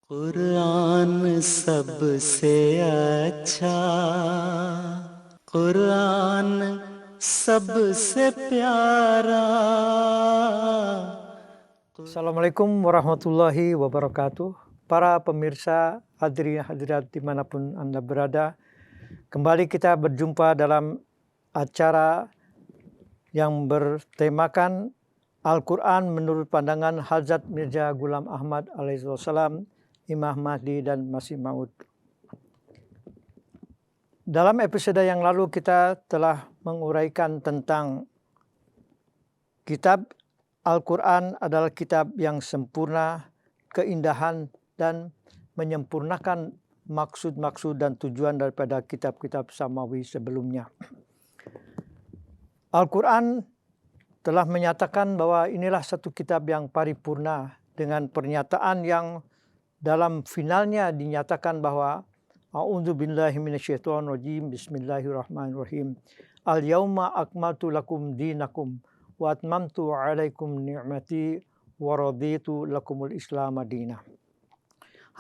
कुरान सबसे अच्छा, कुरान सबसे प्यारा. Assalamualaikum warahmatullahi wabarakatuh. Para pemirsa hadirin hadirat dimanapun Anda berada, kembali kita berjumpa dalam acara yang bertemakan Al-Quran menurut pandangan Hazrat Mirza Ghulam Ahmad alaihissalam, Imam Mahdi dan Masih Maud. Dalam episode yang lalu kita telah menguraikan tentang kitab Al-Quran adalah kitab yang sempurna, keindahan, dan menyempurnakan maksud-maksud dan tujuan daripada kitab-kitab samawi sebelumnya. Al-Quran telah menyatakan bahwa inilah satu kitab yang paripurna dengan pernyataan yang dalam finalnya dinyatakan bahwa A'udzubillahi minasyaitonirrajim, Bismillahirrahmanirrahim. Al-yauma akmaltu lakum dinakum wa atmamtu 'alaikum ni'mati wa raditu lakumul Islam madinah.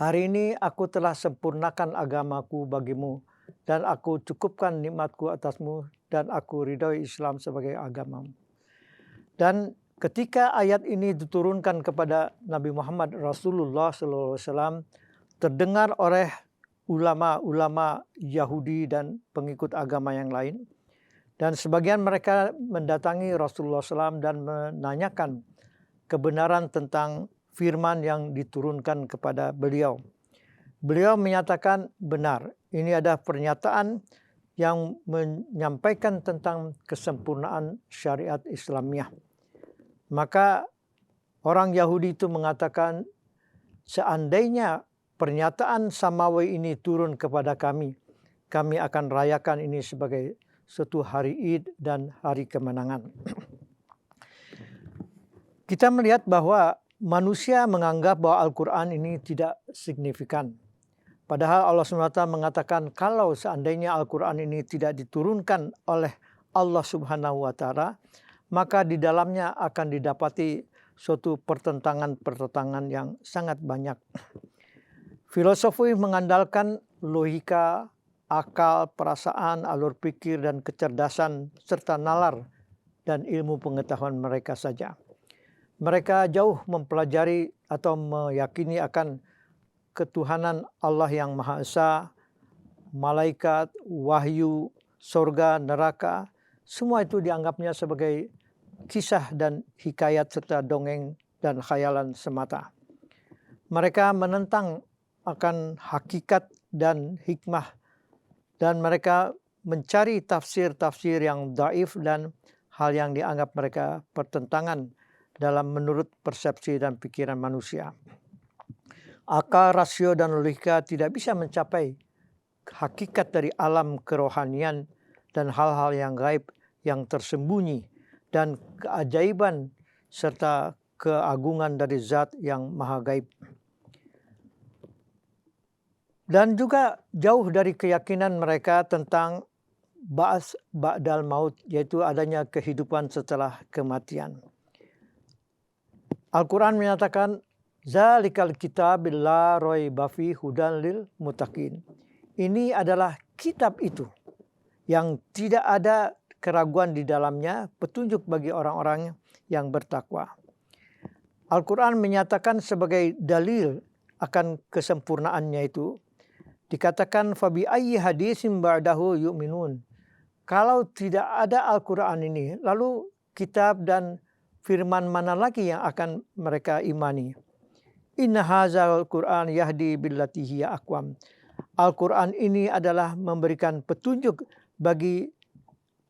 Hari ini aku telah sempurnakan agamaku bagimu dan aku cukupkan nikmatku atasmu dan aku ridhoi Islam sebagai agamamu. Dan ketika ayat ini diturunkan kepada Nabi Muhammad Rasulullah SAW, terdengar oleh ulama-ulama Yahudi dan pengikut agama yang lain. Dan sebagian mereka mendatangi Rasulullah SAW dan menanyakan kebenaran tentang firman yang diturunkan kepada beliau. Beliau menyatakan benar, ini ada pernyataan yang menyampaikan tentang kesempurnaan syariat Islamiah. Maka orang Yahudi itu mengatakan, seandainya pernyataan samawi ini turun kepada kami, kami akan rayakan ini sebagai suatu hari Id dan hari kemenangan. Kita melihat bahwa manusia menganggap bahwa Al-Quran ini tidak signifikan. Padahal Allah SWT mengatakan kalau seandainya Al-Quran ini tidak diturunkan oleh Allah Subhanahu wa Ta'ala, maka di dalamnya akan didapati suatu pertentangan-pertentangan yang sangat banyak. Filosofi mengandalkan logika, akal, perasaan, alur pikir, dan kecerdasan, serta nalar dan ilmu pengetahuan mereka saja. Mereka jauh mempelajari atau meyakini akan ketuhanan Allah yang Maha Esa, malaikat, wahyu, surga, neraka. Semua itu dianggapnya sebagai kisah dan hikayat serta dongeng dan khayalan semata. Mereka menentang akan hakikat dan hikmah dan mereka mencari tafsir-tafsir yang dhaif dan hal yang dianggap mereka pertentangan dalam menurut persepsi dan pikiran manusia. Akal, rasio, dan logika tidak bisa mencapai hakikat dari alam kerohanian dan hal-hal yang gaib yang tersembunyi dan keajaiban serta keagungan dari zat yang maha gaib. Dan juga jauh dari keyakinan mereka tentang ba'ats ba'dal maut, yaitu adanya kehidupan setelah kematian. Al-Quran menyatakan, Zalikal kitab la raiba fi hudan lil muttaqin. Ini adalah kitab itu yang tidak ada keraguan di dalamnya, petunjuk bagi orang-orang yang bertakwa. Al-Quran menyatakan sebagai dalil akan kesempurnaannya itu, dikatakan fabi ayyi hadisin ba'dahu yu'minun. Kalau tidak ada Al-Quran ini, lalu kitab dan firman mana lagi yang akan mereka imani? Inna hazal Quran yahdi billati hiya aqwam. Al-Quran ini adalah memberikan petunjuk bagi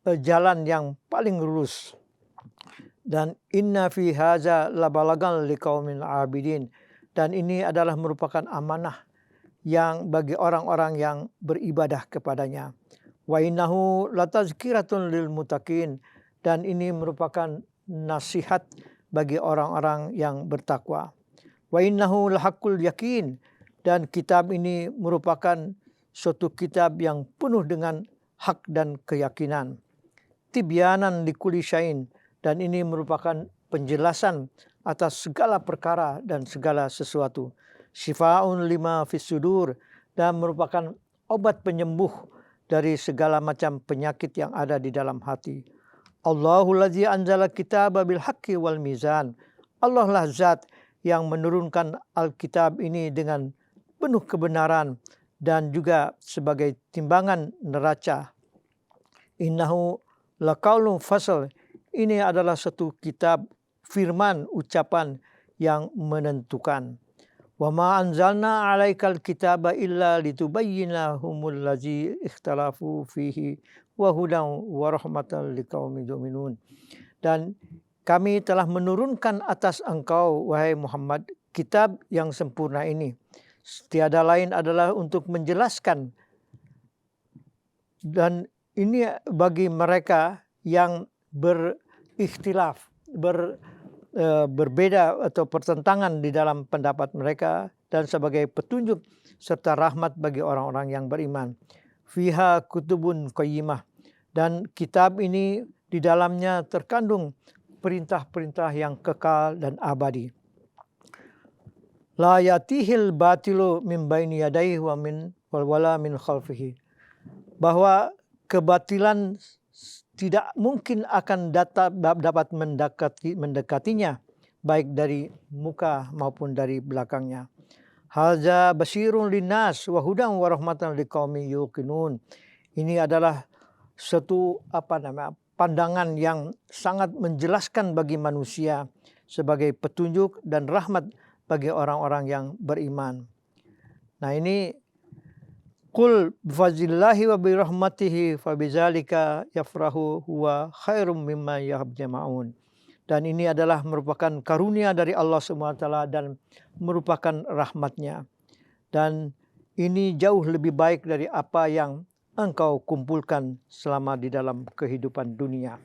jalan yang paling lurus. Dan inna fi haza labalagan liqaumin abidin. Dan ini adalah merupakan amanah yang bagi orang-orang yang beribadah kepadanya. Wa innahu latazkiratun lil muttaqin. Dan ini merupakan nasihat bagi orang-orang yang bertakwa. Wa innahu lahaqqul yakin. Dan kitab ini merupakan suatu kitab yang penuh dengan hak dan keyakinan. Tibyanan likulli syai'in. Dan ini merupakan penjelasan atas segala perkara dan segala sesuatu. Syifa'un lima fis sudur, dan merupakan obat penyembuh dari segala macam penyakit yang ada di dalam hati. Allahul ladzi anzala kitaba bil haqqi wal mizan. Allah lah zat yang menurunkan Alkitab ini dengan penuh kebenaran dan juga sebagai timbangan neraca. Innahu laqaulun fasl. Ini adalah satu kitab firman, ucapan yang menentukan. Wa ma anzalna 'alaikal kitaba illa litubayyina humul ladzi ikhtalafu fihi wa hudan wa rahmatan liqaumin yu'minun. Dan kami telah menurunkan atas engkau, wahai Muhammad, kitab yang sempurna ini. Tiada lain adalah untuk menjelaskan, dan ini bagi mereka yang berikhtilaf, berbeda atau pertentangan di dalam pendapat mereka, dan sebagai petunjuk serta rahmat bagi orang-orang yang beriman. Fiha kutubun qayyimah, dan kitab ini di dalamnya terkandung perintah-perintah yang kekal dan abadi. La yatihil batilu min baini yadayhi wa min wala min khalfihi. Bahwa kebatilan tidak mungkin akan dapat mendekatinya, baik dari muka maupun dari belakangnya. Hadza basyirun linnas wa hudan wa rahmatan liqaumin yuqinun. Ini adalah satu pandangan yang sangat menjelaskan bagi manusia sebagai petunjuk dan rahmat bagi orang-orang yang beriman. Nah, ini qul bifadlillahi wa birahmatihi fabizalika yafrahu huwa khairum mimma yajma'un. Dan ini adalah merupakan karunia dari Allah SWT dan merupakan rahmatnya. Dan ini jauh lebih baik dari apa yang engkau kumpulkan selama di dalam kehidupan dunia.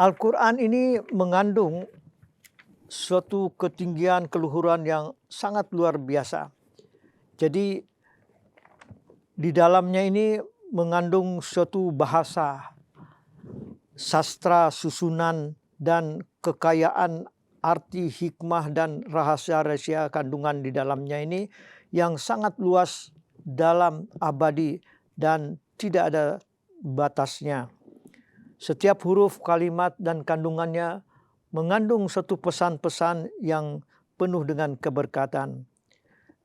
Al-Quran ini mengandung suatu ketinggian keluhuran yang sangat luar biasa. Jadi di dalamnya ini mengandung suatu bahasa, sastra susunan, dan kekayaan arti, hikmah, dan rahasia-rahasia kandungan di dalamnya ini yang sangat luas, dalam, abadi, dan tidak ada batasnya. Setiap huruf, kalimat, dan kandungannya mengandung satu pesan-pesan yang penuh dengan keberkatan.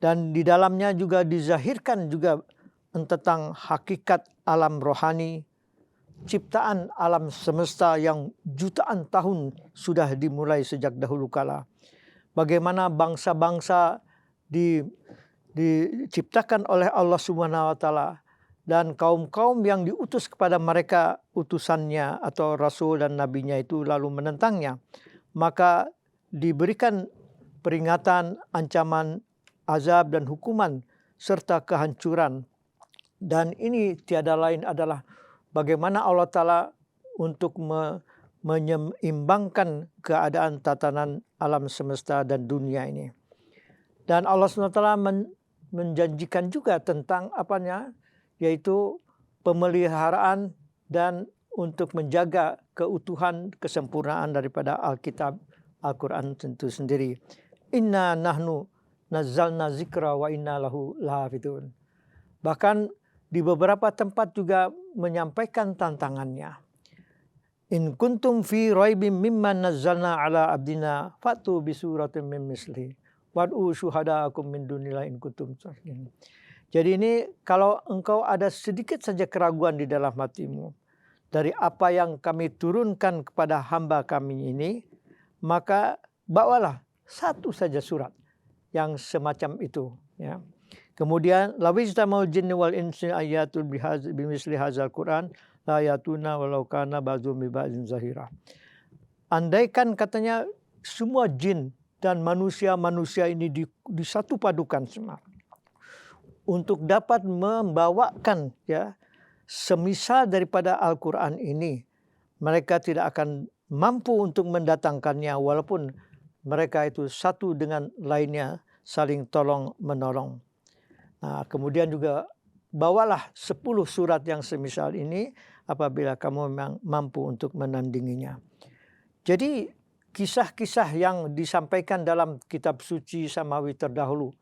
Dan di dalamnya juga dizahirkan juga tentang hakikat alam rohani, ciptaan alam semesta yang jutaan tahun sudah dimulai sejak dahulu kala. Bagaimana bangsa-bangsa diciptakan oleh Allah Subhanahu wa taala, dan kaum-kaum yang diutus kepada mereka utusannya atau rasul dan nabinya itu lalu menentangnya, maka diberikan peringatan, ancaman, azab, dan hukuman serta kehancuran. Dan ini tiada lain adalah bagaimana Allah Ta'ala untuk menyeimbangkan keadaan tatanan alam semesta dan dunia ini. Dan Allah SWT menjanjikan juga tentang yaitu pemeliharaan dan untuk menjaga keutuhan, kesempurnaan daripada Alkitab, Al-Quran tentu sendiri. Inna nahnu nazzalna zikra wa inna lahu lahafidun. Bahkan di beberapa tempat juga menyampaikan tantangannya. In kuntum fi raibim mimma nazzalna ala abdina fatu bisuratin min misli wad'u syuhada'akum min dunillahi in kuntum sadiqin. Jadi ini kalau engkau ada sedikit saja keraguan di dalam hatimu dari apa yang kami turunkan kepada hamba kami ini, maka bawalah satu saja surat yang semacam itu. Ya. Kemudian lawiztamul jinni wal insi ayatul bimisli hadzal Quran la yatuna walau kana ba'dhum bi ba'dhin zahira. Andaikan katanya semua jin dan manusia-manusia ini disatu padukan semua untuk dapat membawakan semisal daripada Al-Quran ini, mereka tidak akan mampu untuk mendatangkannya walaupun mereka itu satu dengan lainnya saling tolong menolong. Nah, kemudian juga bawalah 10 surat yang semisal ini apabila kamu memang mampu untuk menandinginya. Jadi kisah-kisah yang disampaikan dalam kitab suci samawi terdahulu,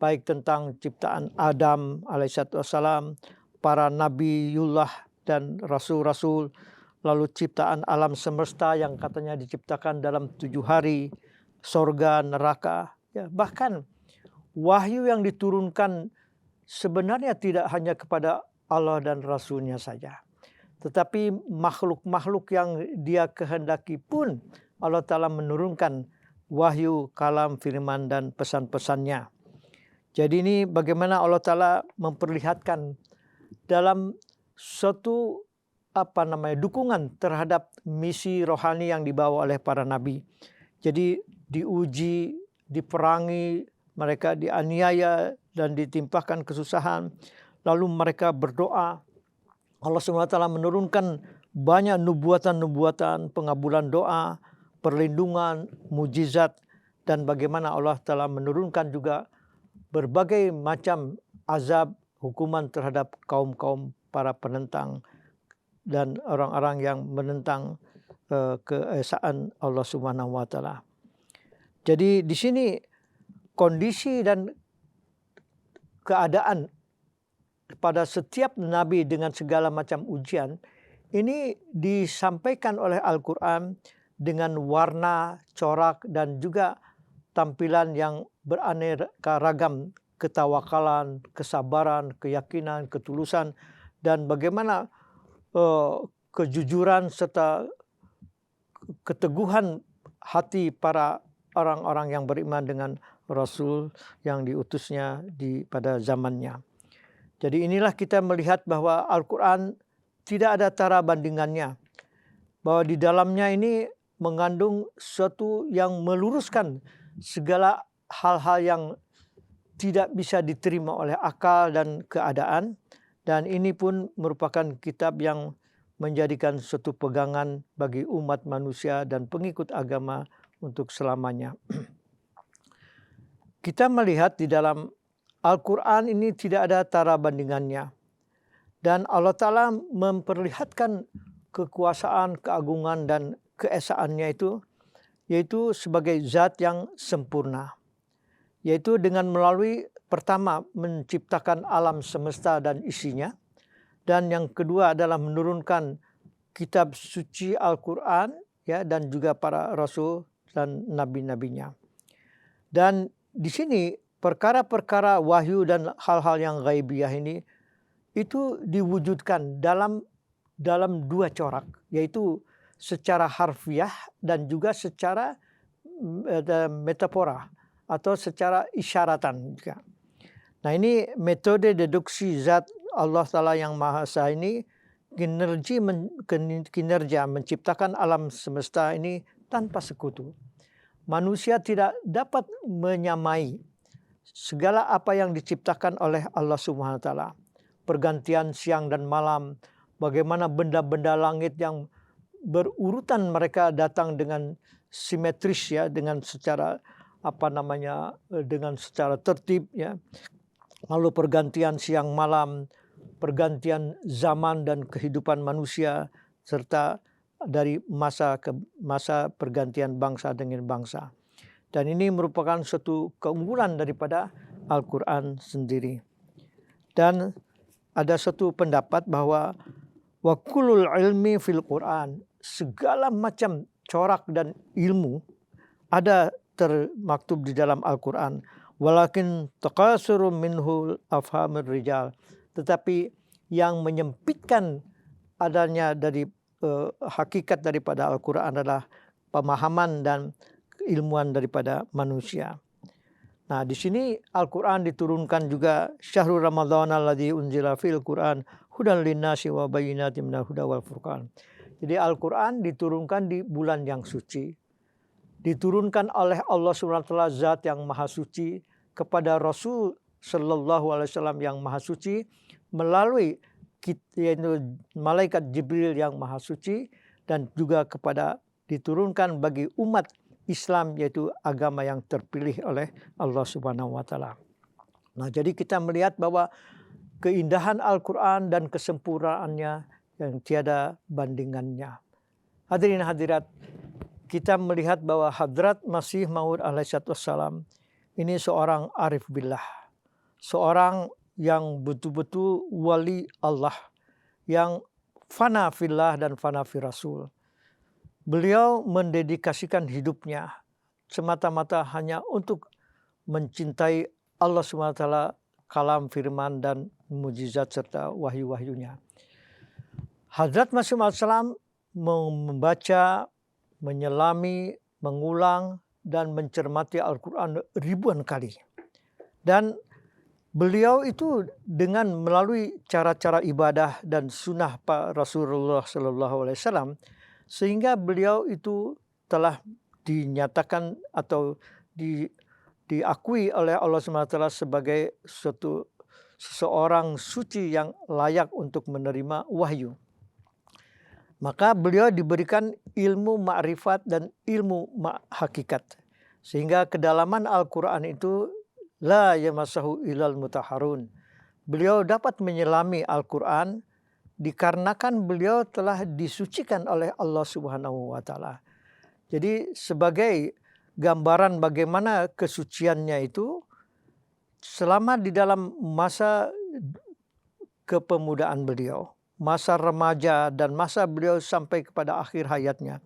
baik tentang ciptaan Adam alaihissalam, para nabiullah dan rasul-rasul, lalu ciptaan alam semesta yang katanya diciptakan dalam 7 hari, sorga, neraka, ya, bahkan wahyu yang diturunkan sebenarnya tidak hanya kepada Allah dan Rasulnya saja, tetapi makhluk-makhluk yang Dia kehendaki pun Allah Ta'ala menurunkan wahyu, kalam, firman, dan pesan-pesannya. Jadi ini bagaimana Allah Ta'ala memperlihatkan dalam suatu dukungan terhadap misi rohani yang dibawa oleh para nabi. Jadi diuji, diperangi, mereka dianiaya dan ditimpakan kesusahan. Lalu mereka berdoa. Allah SWT menurunkan banyak nubuatan-nubuatan, pengabulan doa, perlindungan, mujizat, dan bagaimana Allah telah menurunkan juga berbagai macam azab, hukuman terhadap kaum-kaum para penentang dan orang-orang yang menentang keesaan Allah Subhanahu wa taala. Jadi di sini kondisi dan keadaan pada setiap nabi dengan segala macam ujian ini disampaikan oleh Al-Qur'an dengan warna, corak, dan juga tampilan yang beraneka ragam, ketawakalan, kesabaran, keyakinan, ketulusan, dan bagaimana kejujuran serta keteguhan hati para orang-orang yang beriman dengan Rasul yang diutusnya pada zamannya. Jadi inilah kita melihat bahwa Al-Quran tidak ada tara bandingannya. Bahwa di dalamnya ini mengandung sesuatu yang meluruskan segala hal-hal yang tidak bisa diterima oleh akal dan keadaan. Dan ini pun merupakan kitab yang menjadikan suatu pegangan bagi umat manusia dan pengikut agama untuk selamanya. Kita melihat di dalam Al-Quran ini tidak ada tara bandingannya. Dan Allah Ta'ala memperlihatkan kekuasaan, keagungan, dan keesaannya itu, yaitu sebagai zat yang sempurna. Yaitu dengan melalui pertama menciptakan alam semesta dan isinya. Dan yang kedua adalah menurunkan kitab suci Al-Quran, ya, dan juga para rasul dan nabi-nabinya. Dan di sini perkara-perkara wahyu dan hal-hal yang ghaibiyah ini itu diwujudkan dalam 2 corak, yaitu secara harfiah dan juga secara metafora atau secara isyaratan. Nah, ini metode deduksi zat Allah Ta'ala yang Maha Esa ini, kinerja menciptakan alam semesta ini tanpa sekutu. Manusia tidak dapat menyamai segala apa yang diciptakan oleh Allah Subhanahu wa taala. Pergantian siang dan malam, bagaimana benda-benda langit yang berurutan mereka datang dengan simetris, ya, dengan secara dengan secara tertib, ya. Lalu pergantian siang malam, pergantian zaman dan kehidupan manusia, serta dari masa ke masa pergantian bangsa dengan bangsa. Dan ini merupakan suatu keunggulan daripada Al-Quran sendiri. Dan ada satu pendapat bahwa wa kullul ilmi fil Quran, segala macam corak dan ilmu ada termaktub di dalam Al-Quran. Walakin taqasuru minhu afhamir rijal, tetapi yang menyempitkan adanya dari hakikat daripada Al-Quran adalah pemahaman dan keilmuan daripada manusia. Nah, di sini Al-Quran diturunkan juga syahrul Ramadan alladzi unzila fil Quran hudan linnasi wa bayyinatin minal huda wal furqan. Jadi Al-Quran diturunkan di bulan yang suci. Diturunkan oleh Allah SWT zat yang maha suci kepada Rasul sallallahu alaihi wasallam yang maha suci melalui yaitu malaikat Jibril yang maha suci, dan juga diturunkan bagi umat Islam, yaitu agama yang terpilih oleh Allah Subhanahu wa taala. Nah, jadi kita melihat bahwa keindahan Al-Quran dan kesempurnaannya yang tiada bandingannya. Hadirin hadirat, kita melihat bahwa Hadrat Masih Maud alaihissalam ini seorang arif billah, seorang yang betul-betul wali Allah, yang fana fillah dan fana fi rasul. Beliau mendedikasikan hidupnya semata-mata hanya untuk mencintai Allah SWT, kalam firman dan mujizat serta wahyu-wahyunya. Hadrat Masih Maud membaca, menyelami, mengulang, dan mencermati Al-Quran ribuan kali. Dan beliau itu dengan melalui cara-cara ibadah dan sunnah Pak Rasulullah SAW, sehingga beliau itu telah dinyatakan atau diakui oleh Allah SWT sebagai seseorang suci yang layak untuk menerima wahyu. Maka beliau diberikan ilmu ma'rifat dan ilmu hakikat. Sehingga kedalaman Al-Quran itu la yamassahu illal mutahharun. Beliau dapat menyelami Al-Quran dikarenakan beliau telah disucikan oleh Allah Subhanahu wa Ta'ala. Jadi sebagai gambaran bagaimana kesuciannya itu, selama di dalam masa kepemudaan beliau, masa remaja dan masa beliau sampai kepada akhir hayatnya,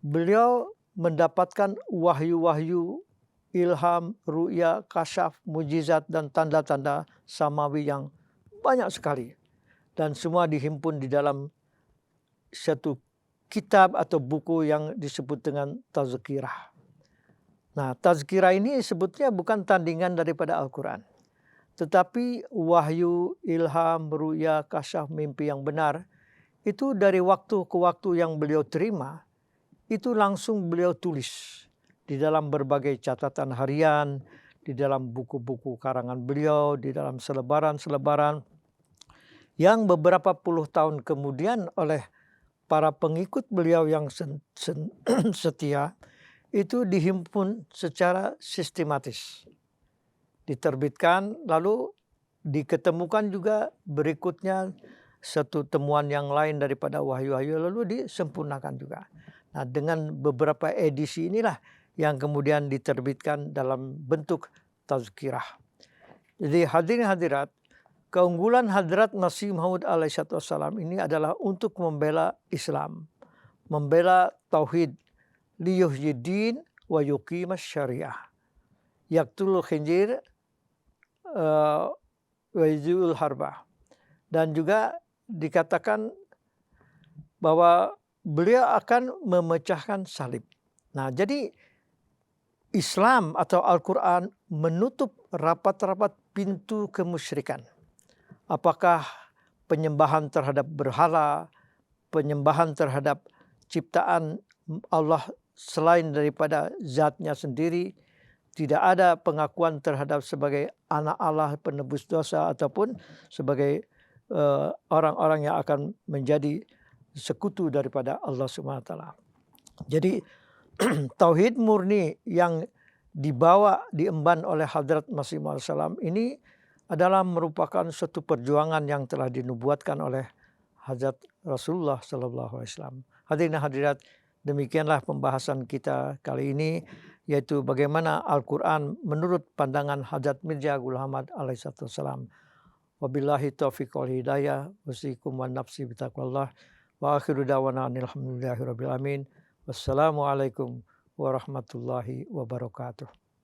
beliau mendapatkan wahyu-wahyu, ilham, ru'ya, kasyaf, mujizat dan tanda-tanda samawi yang banyak sekali. Dan semua dihimpun di dalam satu kitab atau buku yang disebut dengan Tazkirah. Nah, Tazkirah ini sebetulnya bukan tandingan daripada Al-Quran, tetapi wahyu, ilham, ru'ya, kasyaf, mimpi yang benar itu dari waktu ke waktu yang beliau terima, itu langsung beliau tulis di dalam berbagai catatan harian, di dalam buku-buku karangan beliau, di dalam selebaran-selebaran yang beberapa puluh tahun kemudian oleh para pengikut beliau yang setia itu dihimpun secara sistematis, diterbitkan, lalu diketemukan juga berikutnya satu temuan yang lain daripada wahyu-wahyu, lalu disempurnakan juga. Nah, dengan beberapa edisi inilah yang kemudian diterbitkan dalam bentuk Tazkirah. Jadi hadirin hadirat, keunggulan Hadrat Masih Maud alaihissalam ini adalah untuk membela Islam, membela tauhid, liyuhyiddin wa yuqimas syariah, yaqtulul khinzir wa yuzilul harbah. Dan juga dikatakan bahwa beliau akan memecahkan salib. Nah, jadi Islam atau Al-Quran menutup rapat-rapat pintu kemusyrikan. Apakah penyembahan terhadap berhala, penyembahan terhadap ciptaan Allah selain daripada zatnya sendiri, tidak ada pengakuan terhadap sebagai anak Allah, penebus dosa, ataupun sebagai orang-orang yang akan menjadi sekutu daripada Allah SWT. Jadi tauhid murni yang diemban oleh Hadrat Masih Maud ini adalah merupakan suatu perjuangan yang telah dinubuatkan oleh Hadrat Rasulullah SAW. Hadirin hadirat, demikianlah pembahasan kita kali ini, yaitu bagaimana Al-Quran menurut pandangan Hadrat Mirza Ghulam Ahmad alaihissalam. Wabillahi taufiq wal hidayah, wasikum wa nafsi bitaqwallah, wa akhiru dawana alhamdulillahi rabbil alamin. Wassalamualaikum warahmatullahi wabarakatuh.